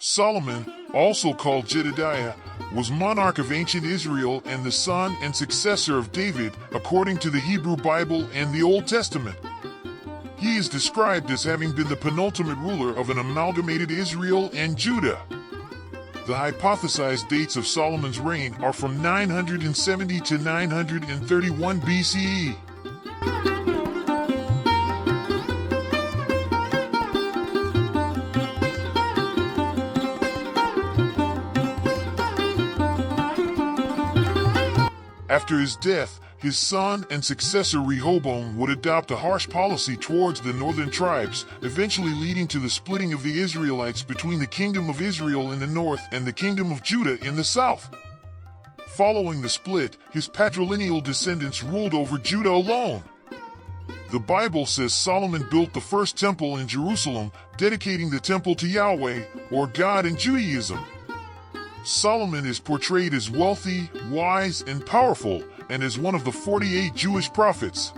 Solomon, also called Jedediah, was monarch of ancient Israel and the son and successor of David, according to the Hebrew Bible and the Old Testament. He is described as having been the penultimate ruler of an amalgamated Israel and Judah. The hypothesized dates of Solomon's reign are from 970 to 931 BCE. After his death, his son and successor Rehoboam would adopt a harsh policy towards the northern tribes, eventually leading to the splitting of the Israelites between the kingdom of Israel in the north and the kingdom of Judah in the south. Following the split, his patrilineal descendants ruled over Judah alone. The Bible says Solomon built the first temple in Jerusalem, dedicating the temple to Yahweh, or God in Judaism. Solomon is portrayed as wealthy, wise, and powerful, and as one of the 48 Jewish prophets.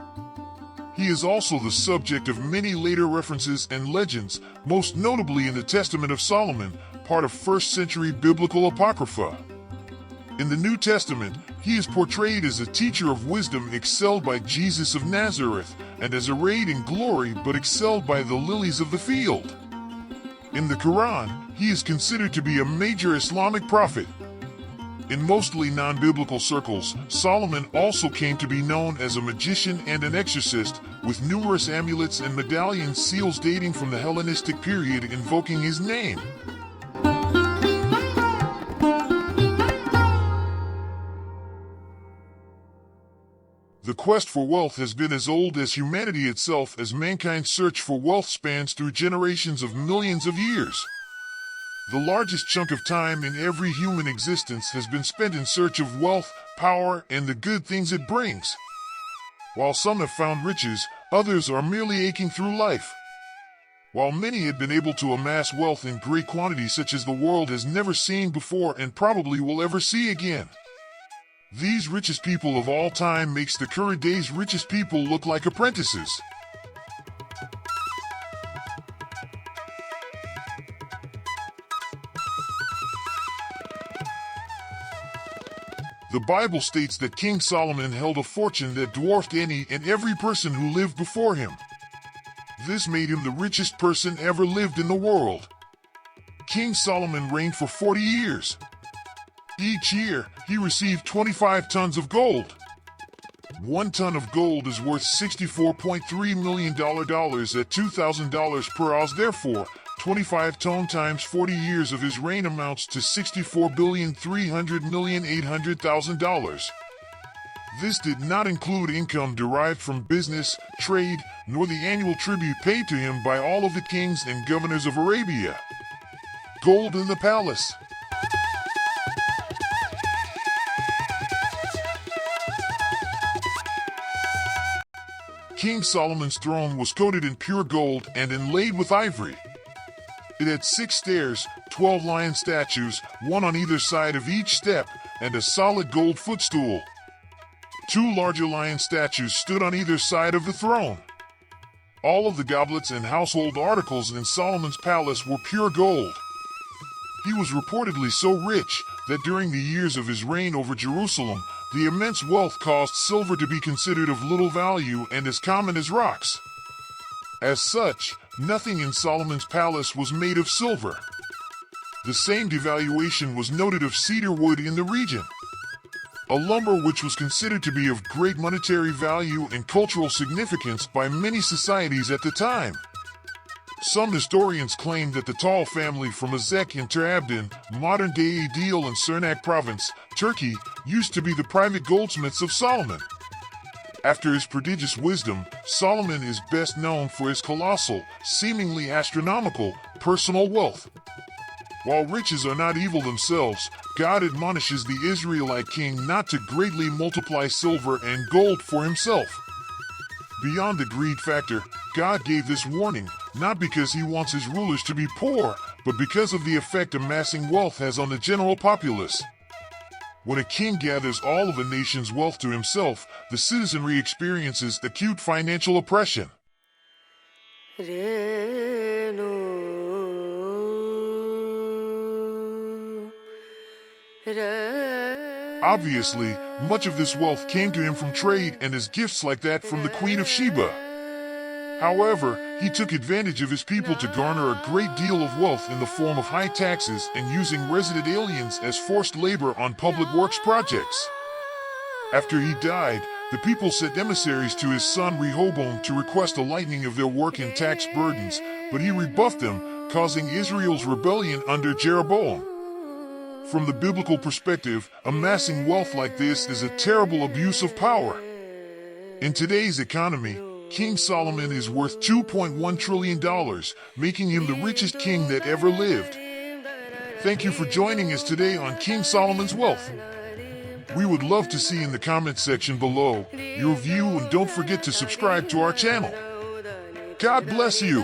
He is also the subject of many later references and legends, most notably in the Testament of Solomon, part of 1st century biblical apocrypha. In the New Testament, he is portrayed as a teacher of wisdom excelled by Jesus of Nazareth, and as arrayed in glory but excelled by the lilies of the field. In the Quran, he is considered to be a major Islamic prophet. In mostly non-biblical circles, Solomon also came to be known as a magician and an exorcist, with numerous amulets and medallion seals dating from the Hellenistic period invoking his name. The quest for wealth has been as old as humanity itself, as mankind's search for wealth spans through generations of millions of years. The largest chunk of time in every human existence has been spent in search of wealth, power, and the good things it brings. While some have found riches, others are merely aching through life. While many have been able to amass wealth in great quantities such as the world has never seen before and probably will ever see again. These richest people of all time makes the current day's richest people look like apprentices. The Bible states that King Solomon held a fortune that dwarfed any and every person who lived before him. This made him the richest person ever lived in the world. King Solomon reigned for 40 years. Each year, he received 25 tons of gold. 1 ton of gold is worth $64.3 million at $2,000 per ounce. Therefore, 25 ton times 40 years of his reign amounts to $64,300,800,000. This did not include income derived from business, trade, nor the annual tribute paid to him by all of the kings and governors of Arabia. Gold in the palace. King Solomon's throne was coated in pure gold and inlaid with ivory. It had 6 stairs, 12 lion statues, one on either side of each step, and a solid gold footstool. 2 larger lion statues stood on either side of the throne. All of the goblets and household articles in Solomon's palace were pure gold. He was reportedly so rich that during the years of his reign over Jerusalem, the immense wealth caused silver to be considered of little value and as common as rocks. As such, nothing in Solomon's palace was made of silver. The same devaluation was noted of cedar wood in the region, a lumber which was considered to be of great monetary value and cultural significance by many societies at the time. Some historians claim that the Tal family from Ezek in Trabzon, modern-day Idil and Sirnak province, Turkey, used to be the private goldsmiths of Solomon. After his prodigious wisdom, Solomon is best known for his colossal, seemingly astronomical, personal wealth. While riches are not evil themselves, God admonishes the Israelite king not to greatly multiply silver and gold for himself. Beyond the greed factor, God gave this warning, not because he wants his rulers to be poor, but because of the effect amassing wealth has on the general populace. When a king gathers all of a nation's wealth to himself, the citizenry experiences acute financial oppression. Obviously, much of this wealth came to him from trade and as gifts like that from the Queen of Sheba. However, he took advantage of his people to garner a great deal of wealth in the form of high taxes and using resident aliens as forced labor on public works projects. After he died, the people sent emissaries to his son Rehoboam to request a lightening of their work and tax burdens, but he rebuffed them, causing Israel's rebellion under Jeroboam. From the biblical perspective, amassing wealth like this is a terrible abuse of power. In today's economy, King Solomon is worth $2.1 trillion, making him the richest king that ever lived. Thank you for joining us today on King Solomon's Wealth. We would love to see in the comments section below your view, and don't forget to subscribe to our channel. God bless you.